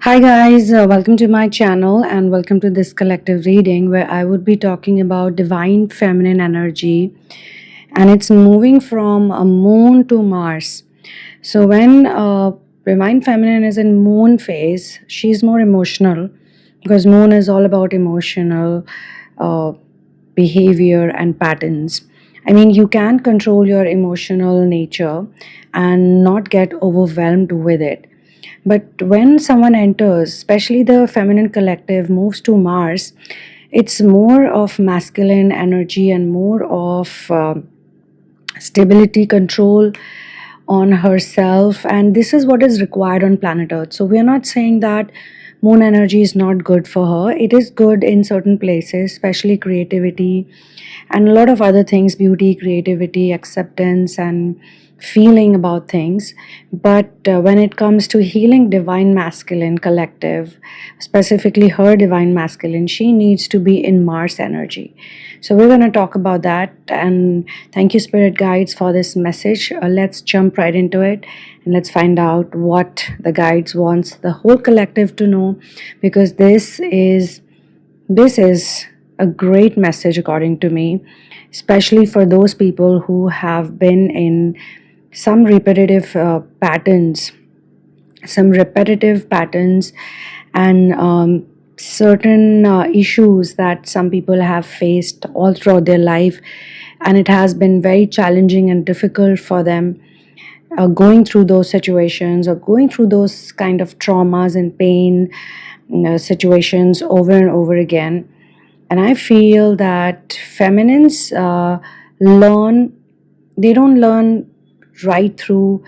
Hi guys, welcome to my channel and welcome to this collective reading where I would be talking about divine feminine energy, and it's moving from a moon to Mars. So when divine feminine is in moon phase, she's more emotional because moon is all about emotional uh, behavior and patterns. I mean, you can control your emotional nature and not get overwhelmed with it. But when someone enters, especially the feminine collective, moves to Mars, it's more of masculine energy and more of stability, control on herself. And this is what is required on planet Earth. So we are not saying that moon energy is not good for her. It is good in certain places, especially creativity and a lot of other things, beauty, creativity, acceptance, and feeling about things. But when it comes to healing divine masculine collective, specifically her divine masculine, she needs to be in Mars energy. So we're going to talk about that. And thank you, spirit guides, for this message. Let's jump right into it and let's find out what the guides wants the whole collective to know, because this is a great message, according to me, especially for those people who have been in some repetitive patterns, and certain issues that some people have faced all throughout their life, and it has been very challenging and difficult for them going through those situations or going through those kind of traumas and pain situations over and over again. And I feel that feminines learn, they don't learn right through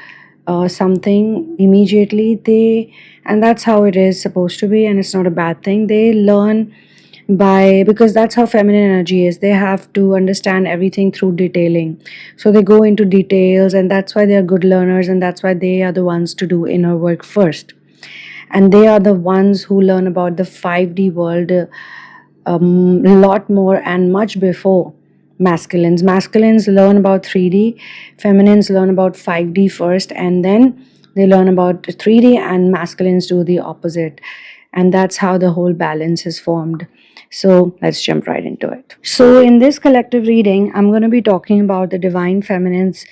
something immediately. And that's how it is supposed to be, and it's not a bad thing. They learn because that's how feminine energy is. They have to understand everything through detailing. So they go into details, and that's why they are good learners, and that's why they are the ones to do inner work first. And they are the ones who learn about the 5D world a lot more and much before masculines. Masculines learn about 3D, feminines learn about 5D first, and then they learn about 3D, and masculines do the opposite. And that's how the whole balance is formed. So let's jump right into it. So, in this collective reading, I'm going to be talking about the divine feminines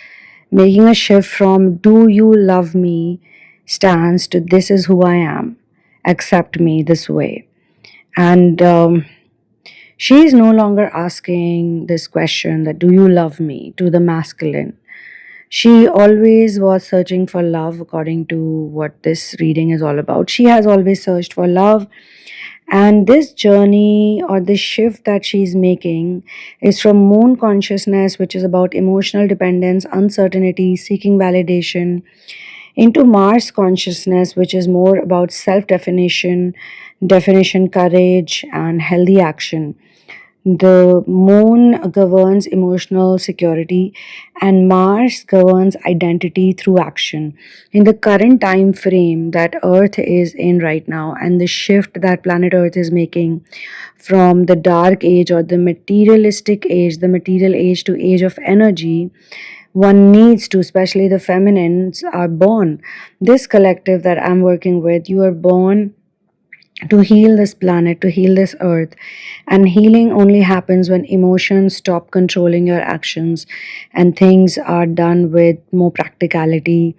making a shift from "Do you love me?" stance to "This is who I am. Accept me this way." And she is no longer asking this question that "Do you love me?" to the masculine. She always was searching for love, according to what this reading is all about. She has always searched for love. And this journey or this shift that she's making is from moon consciousness, which is about emotional dependence, uncertainty, seeking validation, into Mars consciousness, which is more about self definition, courage, and healthy action. The moon governs emotional security, and Mars governs identity through action. In the current time frame that Earth is in right now, and the shift that planet Earth is making from the dark age or the materialistic age, the material age, to age of energy, one needs to, especially the feminines, are born. This collective that I'm working with, you are born to heal this planet, to heal this earth. And healing only happens when emotions stop controlling your actions and things are done with more practicality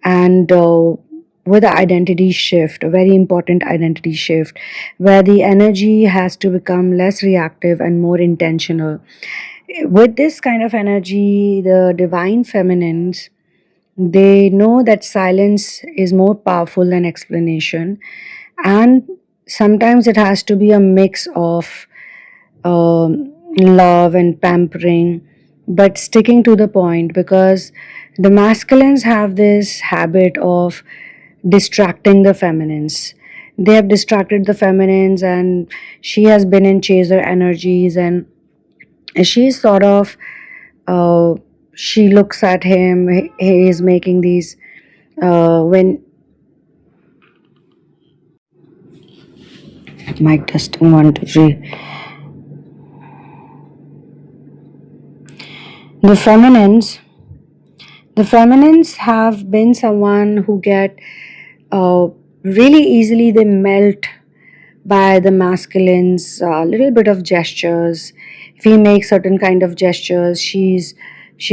and with an identity shift, a very important identity shift, where the energy has to become less reactive and more intentional. With this kind of energy, the divine feminines, they know that silence is more powerful than explanation, and sometimes it has to be a mix of love and pampering, but sticking to the point, because the masculines have this habit of distracting the feminines. They have distracted the feminines, and she has been in chaser energies, and she's sort of uh, she looks at him. He is making these when mic testing 1 2 3. The feminines, the feminines have been someone who get uh, really easily they melt by the masculine's little bit of gestures. If he makes certain kind of gestures, she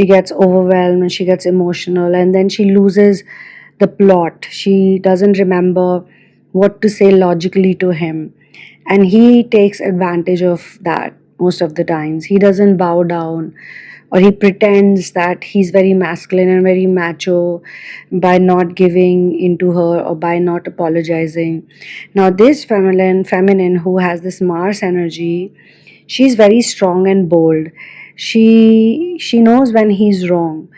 gets overwhelmed and she gets emotional, and then she loses the plot. She doesn't remember what to say logically to him, and he takes advantage of that most of the times. He doesn't bow down, or he pretends that he's very masculine and very macho by not giving into her or by not apologizing. Now this feminine who has this Mars energy, she's very strong and bold. She knows when he's wrong,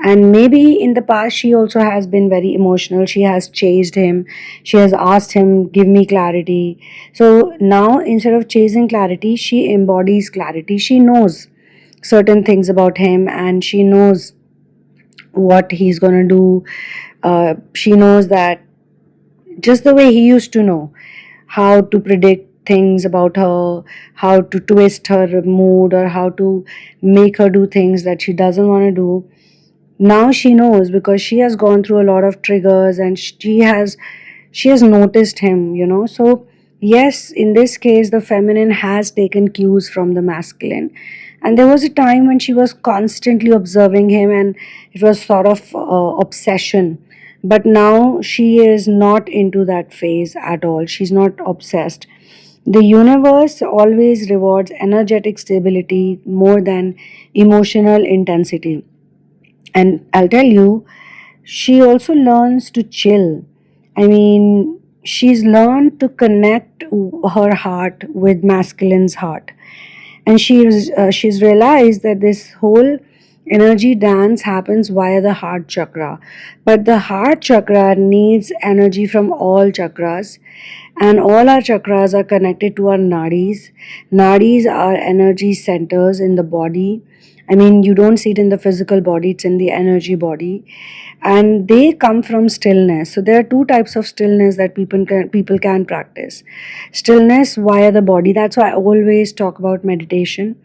and maybe in the past she also has been very emotional. She has chased him, she has asked him, give me clarity. So now instead of chasing clarity, she embodies clarity. She knows certain things about him, and she knows what he's gonna do. She knows that just the way he used to know how to predict things about her, how to twist her mood, or how to make her do things that she doesn't want to do. Now she knows because she has gone through a lot of triggers, and she has noticed him, so yes, in this case the feminine has taken cues from the masculine, and there was a time when she was constantly observing him, and it was sort of obsession. But now she is not into that phase at all. She's not obsessed. The universe always rewards energetic stability more than emotional intensity. And I'll tell you, she also learns to chill. I mean, she's learned to connect her heart with masculine's heart, and she's realized that this whole energy dance happens via the heart chakra. But the heart chakra needs energy from all chakras, and all our chakras are connected to our nadis. Nadis are energy centers in the body. I mean, you don't see it in the physical body, it's in the energy body, and they come from stillness. So there are two types of stillness that people can practice. Stillness via the body. That's why I always talk about meditation,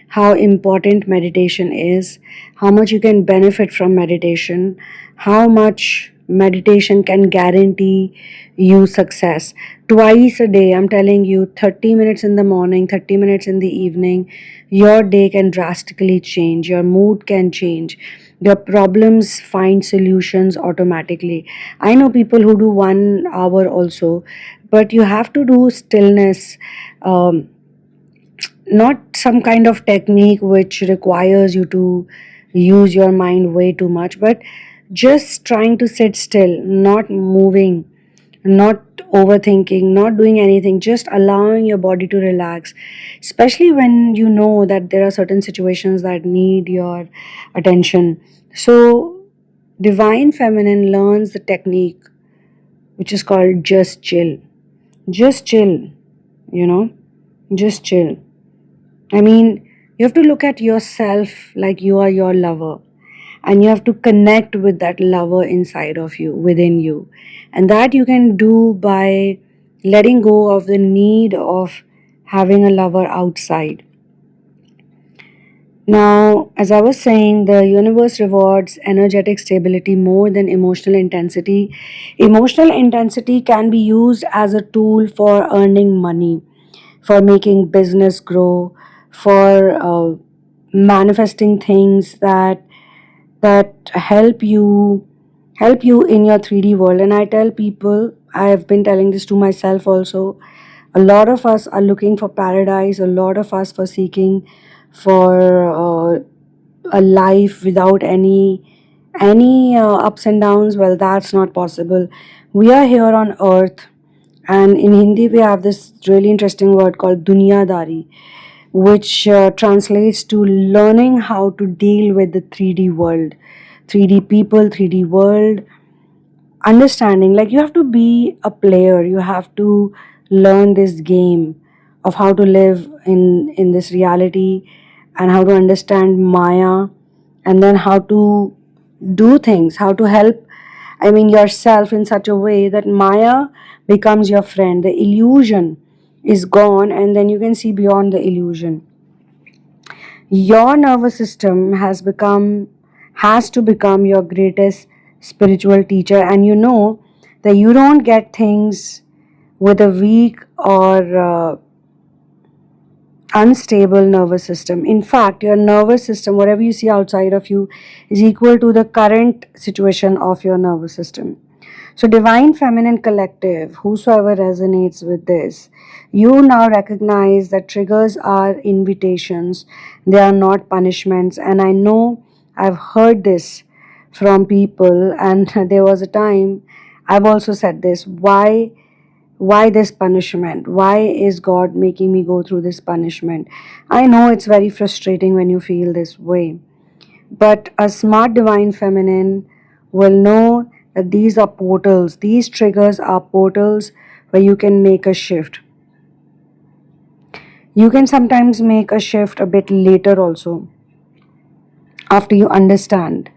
how important meditation is, how much you can benefit from meditation, how much meditation can guarantee you success. Twice a day, I'm telling you, 30 minutes in the morning, 30 minutes in the evening, your day can drastically change, your mood can change, your problems find solutions automatically. I know people who do 1 hour also, but you have to do stillness. Not some kind of technique which requires you to use your mind way too much, but just trying to sit still, not moving, not overthinking, not doing anything, just allowing your body to relax, especially when you know that there are certain situations that need your attention. So divine feminine learns the technique which is called just chill. Just chill, you know just chill. I mean, you have to look at yourself like you are your lover, and you have to connect with that lover inside of you, within you. And that you can do by letting go of the need of having a lover outside. Now, as I was saying, the universe rewards energetic stability more than emotional intensity. Emotional intensity can be used as a tool for earning money, for making business grow, for manifesting things that help you in your 3D world. And I tell people, I have been telling this to myself also, a lot of us are looking for paradise, a lot of us for seeking for a life without any ups and downs. Well, that's not possible. We are here on earth, and in Hindi we have this really interesting word called dunyadari, which translates to learning how to deal with the 3D world, 3D people, 3D world, understanding. Like, you have to be a player, you have to learn this game of how to live in this reality, and how to understand Maya, and then how to do things, how to help, I mean, yourself in such a way that Maya becomes your friend. The illusion is gone, and then you can see beyond the illusion. Your nervous system has to become your greatest spiritual teacher. And that you don't get things with a weak or unstable nervous system. In fact, your nervous system, whatever you see outside of you, is equal to the current situation of your nervous system. So, Divine Feminine Collective, whosoever resonates with this, you now recognize that triggers are invitations, they are not punishments. And I know I've heard this from people, and there was a time I've also said this: why this punishment? Why is God making me go through this punishment? I know it's very frustrating when you feel this way, but a smart divine feminine will know that these are portals, these triggers are portals where you can make a shift. You can sometimes make a shift a bit later also, after you understand.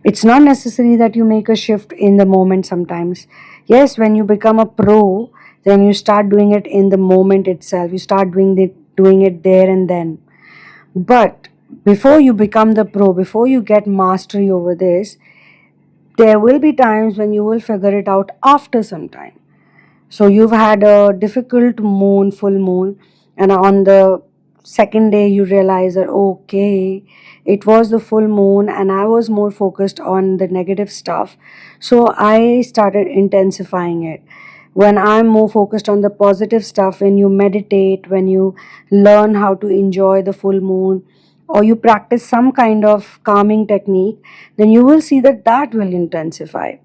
It's not necessary that you make a shift in the moment sometimes. Yes, when you become a pro, then you start doing it in the moment itself. You start doing it there and then. But before you become the pro, before you get mastery over this, there will be times when you will figure it out after some time. So you've had a difficult moon, full moon, and on the second day you realize that okay, it was the full moon and I was more focused on the negative stuff. So I started intensifying it. When I'm more focused on the positive stuff, when you meditate, when you learn how to enjoy the full moon, or you practice some kind of calming technique, then you will see that that will intensify.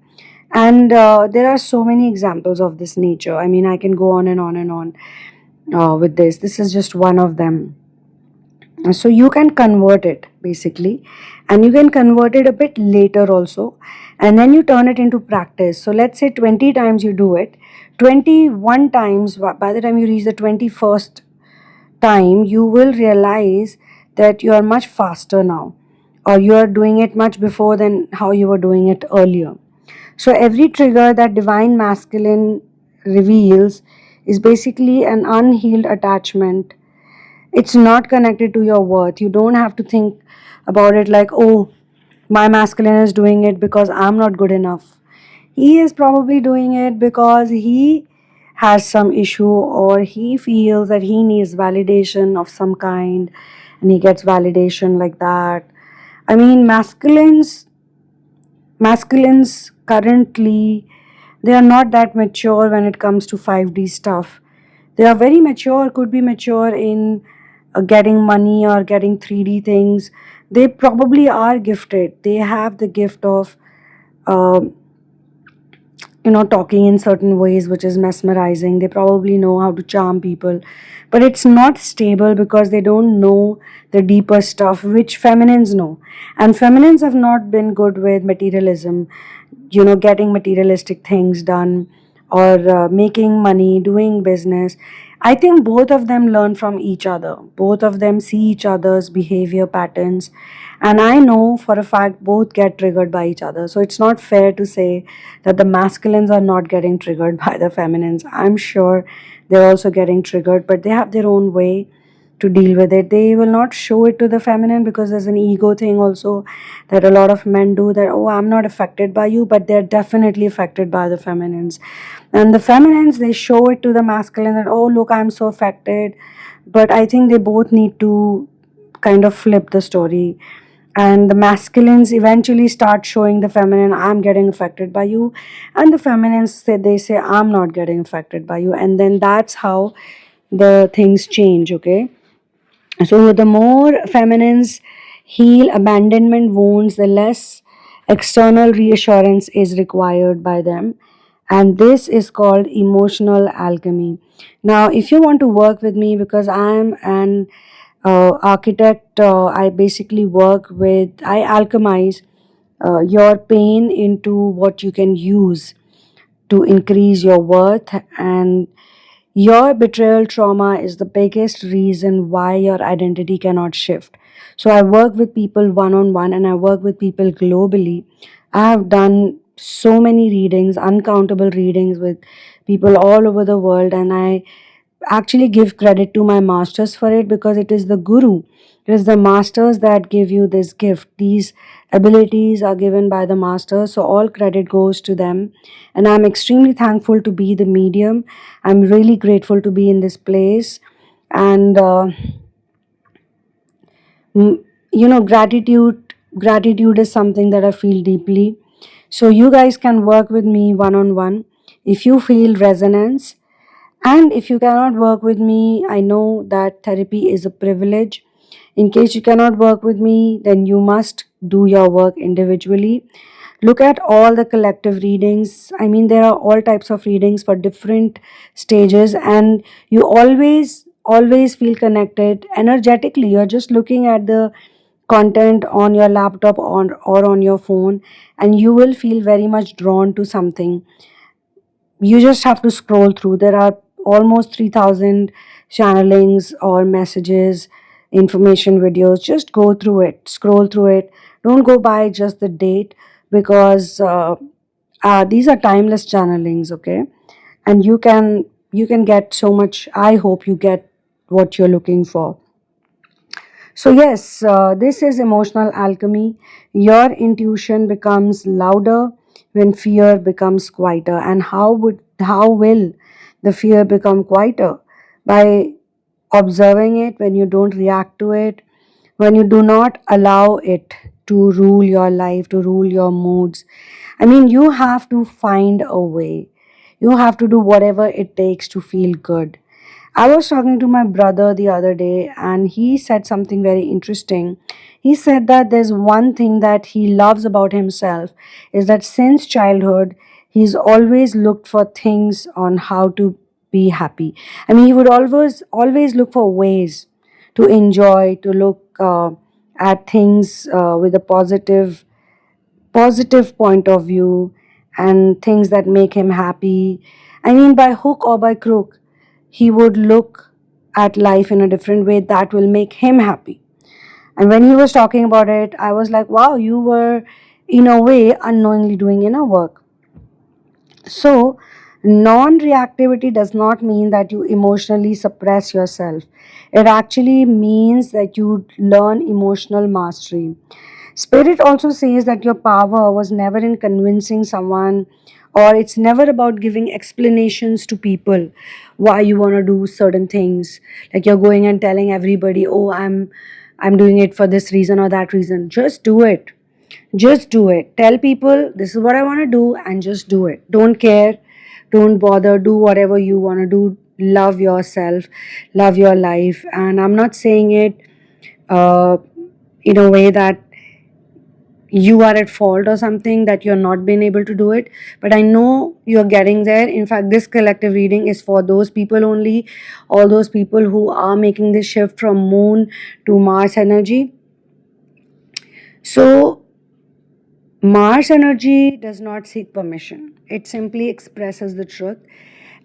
And there are so many examples of this nature. I mean, I can go on and on and on with this. This is just one of them. So you can convert it basically, and you can convert it a bit later also, and then you turn it into practice. So let's say 20 times you do it, 21 times, by the time you reach the 21st time, you will realize that you are much faster now, or you are doing it much before than how you were doing it earlier. So every trigger that divine masculine reveals is basically an unhealed attachment. It's not connected to your worth. You don't have to think about it like, oh, my masculine is doing it because I'm not good enough. He is probably doing it because he has some issue, or he feels that he needs validation of some kind, and he gets validation like that. I mean, masculines currently, they are not that mature when it comes to 5D stuff. They are very mature, could be mature in getting money or getting 3D things. They probably are gifted. They have the gift of um talking in certain ways which is mesmerizing. They probably know how to charm people, but it's not stable because they don't know the deeper stuff which feminines know. And feminines have not been good with materialism, getting materialistic things done, or making money, doing business. I think both of them learn from each other. Both of them see each other's behavior patterns. And I know for a fact both get triggered by each other. So it's not fair to say that the masculines are not getting triggered by the feminines. I'm sure they're also getting triggered, but they have their own way to deal with it. They will not show it to the feminine because there's an ego thing also that a lot of men do, that, oh, I'm not affected by you, but they're definitely affected by the feminines. And the feminines, they show it to the masculine that, oh, look, I'm so affected. But I think they both need to kind of flip the story. And the masculines eventually start showing the feminine, I'm getting affected by you. And the feminines say, they say, I'm not getting affected by you. And then that's how the things change, okay? So, the more feminines heal abandonment wounds, the less external reassurance is required by them. And this is called emotional alchemy. Now, if you want to work with me, because I'm an architect, I basically I alchemize your pain into what you can use to increase your worth. And your betrayal trauma is the biggest reason why your identity cannot shift. So I work with people one on one, and I work with people globally. I have done so many readings, uncountable readings with people all over the world, and I actually give credit to my masters for it, because it is the guru, it is the masters that give you this gift. These abilities are given by the masters, so all credit goes to them. And I'm extremely thankful to be the medium. I'm really grateful to be in this place. And mm, gratitude is something that I feel deeply. So you guys can work with me one on one if you feel resonance. And if you cannot work with me, I know that therapy is a privilege. In case you cannot work with me, then you must do your work individually. Look at all the collective readings. I mean, there are all types of readings for different stages, and you always feel connected energetically. You're just looking at the content on your laptop or on your phone, and you will feel very much drawn to something. You just have to scroll through. There are almost 3000 channelings or messages, information videos. Just go through it, scroll through it. Don't go by just the date, because these are timeless channelings, okay? And you can get so much. I hope you get what you're looking for. So, yes, this is emotional alchemy. Your intuition becomes louder when fear becomes quieter. And how will the fear become quieter? By observing it, when you don't react to it, when you do not allow it to rule your life, to rule your moods. I mean, you have to find a way. You have to do whatever it takes to feel good. I was talking to my brother the other day, and he said something very interesting. He said that there's one thing that he loves about himself is that since childhood, he's always looked for things on how to be happy. I mean, he would always look for ways to enjoy, to look at things with a positive point of view, and things that make him happy. I mean, by hook or by crook, he would look at life in a different way that will make him happy. And when he was talking about it, I was like, wow, you were in a way unknowingly doing inner work. So, non reactivity does not mean that you emotionally suppress yourself. It actually means that you learn emotional mastery. Spirit also says that your power was never in convincing someone, or it's never about giving explanations to people why you want to do certain things. Like you're going and telling everybody, "Oh, I'm doing it for this reason or that reason." Just do it. Just do it. Tell people this is what I want to do, and just do it. Don't care. Don't bother. Do whatever you want to do. Love yourself. Love your life. And I'm not saying it uh, in a way that you are at fault or something, that you're not been able to do it, but I know you're getting there. In fact, this collective reading is for those people only, all those people who are making this shift from moon to Mars energy. So Mars energy does not seek permission. It simply expresses the truth,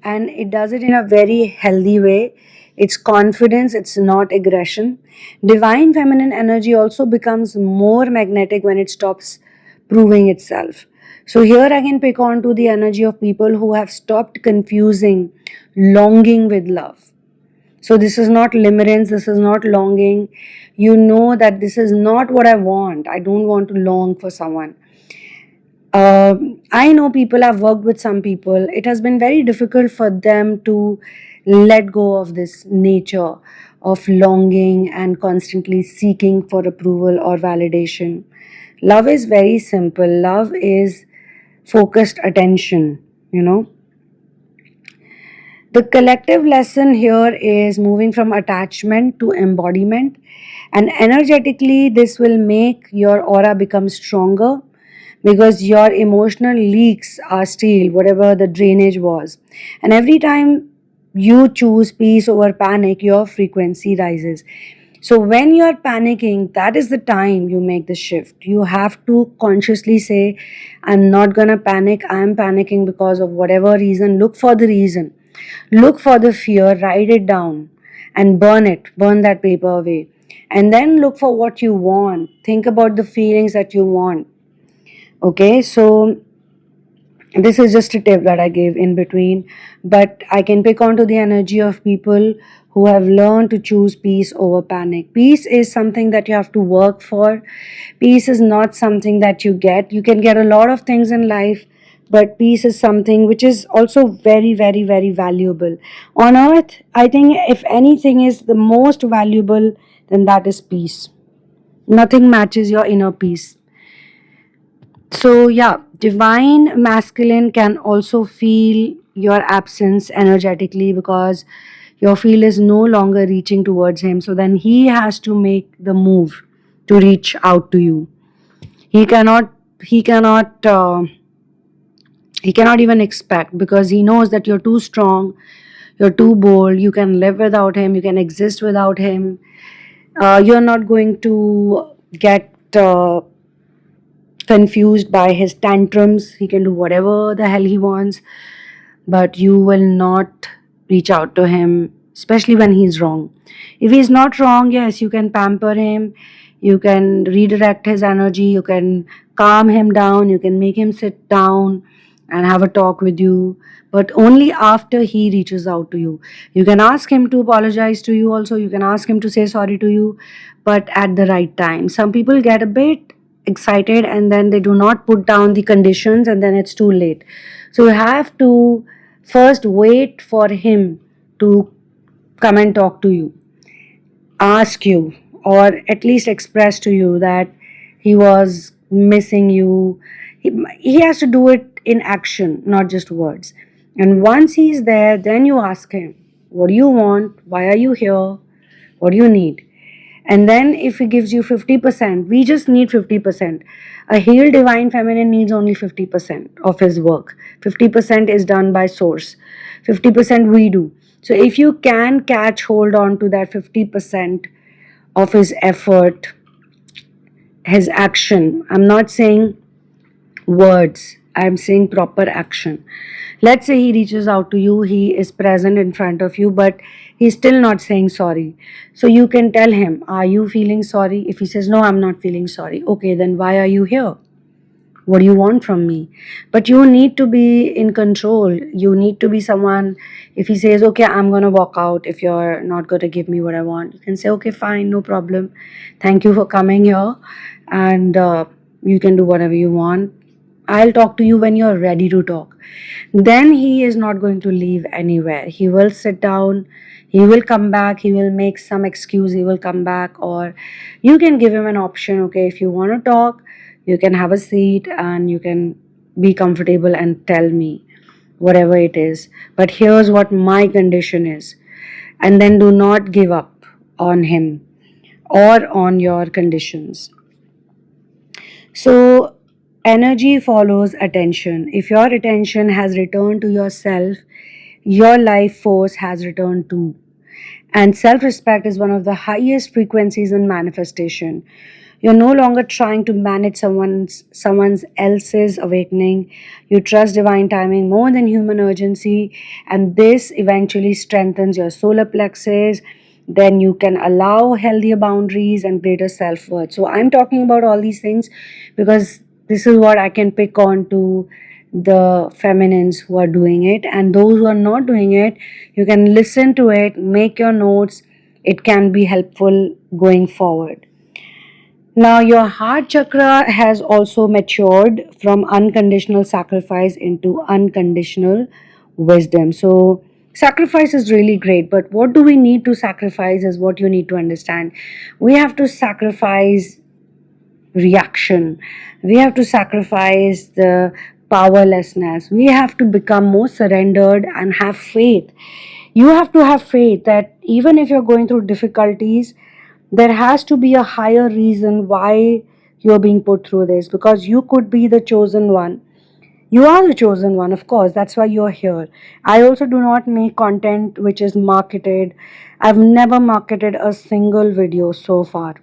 and it does it in a very healthy way. It's confidence, it's not aggression. Divine feminine energy also becomes more magnetic when it stops proving itself. So, here I can pick on to the energy of people who have stopped confusing longing with love. So, this is not limerence, this is not longing. You know that this is not what I want. I don't want to long for someone. I know people, I've worked with some people, it has been very difficult for them to let go of this nature of longing and constantly seeking for approval or validation. Love is very simple. Love is focused attention, you know. The collective lesson here is moving from attachment to embodiment, and energetically, this will make your aura become stronger because your emotional leaks are still whatever the drainage was. And every time you choose peace over panic, your frequency rises. So, when you are panicking, that is the time you make the shift. You have to consciously say, I'm not gonna panic, I'm panicking because of whatever reason. Look for the reason, look for the fear, write it down, and burn it, burn that paper away. And then look for what you want, think about the feelings that you want. Okay, so This is just a tip that I gave in between, but I can pick onto the energy of people who have learned to choose peace over panic. Peace is something that you have to work for. Peace is not something that you get. You can get a lot of things in life, but peace is something which is also very, very, very valuable. On earth, I think if anything is the most valuable, then that is peace. Nothing matches your inner peace. So, yeah, divine masculine can also feel your absence energetically because your field is no longer reaching towards him. So, then he has to make the move to reach out to you. He cannot, he cannot, uh, he cannot even expect because he knows that you're too strong, you're too bold, you can live without him, you can exist without him. You're not going to get confused by his tantrums. He can do whatever the hell he wants, but you will not reach out to him, especially when he's wrong. If he's not wrong, yes, you can pamper him, you can redirect his energy, you can calm him down, you can make him sit down and have a talk with you, but only after he reaches out to you. You can ask him to apologize to you, also, you can ask him to say sorry to you, but at the right time. Some people get a bit excited and then they do not put down the conditions and then it's too late. So you have to first wait for him to come and talk to you, ask you, or at least express to you that he was missing you. He has to do it in action, not just words. And once he's there, then you ask him, what do you want? Why are you here? What do you need? And then if he gives you 50%, we just need 50%. A healed divine feminine needs only 50% of his work. 50% is done by source. 50% we do. So if you can catch hold on to that 50% of his effort, his action, I'm not saying words, I'm saying proper action. Let's say he reaches out to you, he is present in front of you, but he's still not saying sorry. So you can tell him, are you feeling sorry? If he says, no, I'm not feeling sorry, okay, then why are you here? What do you want from me? But you need to be in control. You need to be someone. If he says, okay, I'm going to walk out if you're not going to give me what I want, you can say, okay, fine, no problem. Thank you for coming here. And you can do whatever you want. I'll talk to you when you're ready to talk. Then he is not going to leave anywhere. He will sit down, he will come back, he will make some excuse, he will come back, or you can give him an option. Okay, if you want to talk, you can have a seat and you can be comfortable and tell me whatever it is. But here's what my condition is. And then do not give up on him or on your conditions. So, energy follows attention. If your attention has returned to yourself, your life force has returned too. And self respect is one of the highest frequencies in manifestation. You're no longer trying to manage someone else's awakening. You trust divine timing more than human urgency, and this eventually strengthens your solar plexus. Then you can allow healthier boundaries and greater self worth. So I'm talking about all these things because this is what I can pick on to the feminines who are doing it, and those who are not doing it, you can listen to it, make your notes. It can be helpful going forward. Now, your heart chakra has also matured from unconditional sacrifice into unconditional wisdom. So, sacrifice is really great, but what do we need to sacrifice is what you need to understand. We have to sacrifice reaction, we have to sacrifice the powerlessness, we have to become more surrendered and have faith. You have to have faith that even if you're going through difficulties, there has to be a higher reason why you're being put through this, because you could be the chosen one. You are the chosen one, of course, that's why you're here. I also do not make content which is marketed. I've never marketed a single video so far.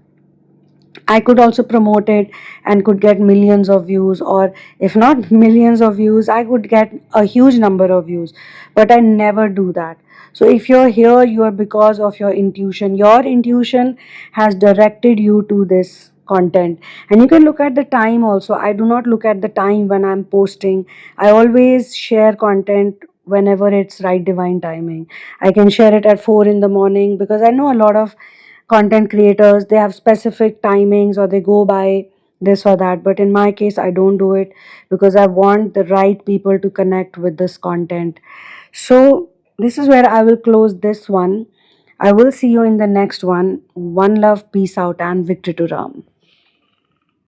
I could also promote it and could get millions of views, or if not millions of views, I could get a huge number of views. But I never do that. So if you're here, you are because of your intuition. Your intuition has directed you to this content. And you can look at the time also. I do not look at the time when I'm posting. I always share content whenever it's right divine timing. I can share it at 4 in the morning, because I know a lot of content creators, they have specific timings or they go by this or that, but in my case I don't do it, because I want the right people to connect with this content. So this is where I will close this one. I will see you in the next one. One love, peace out, and victory to Ram.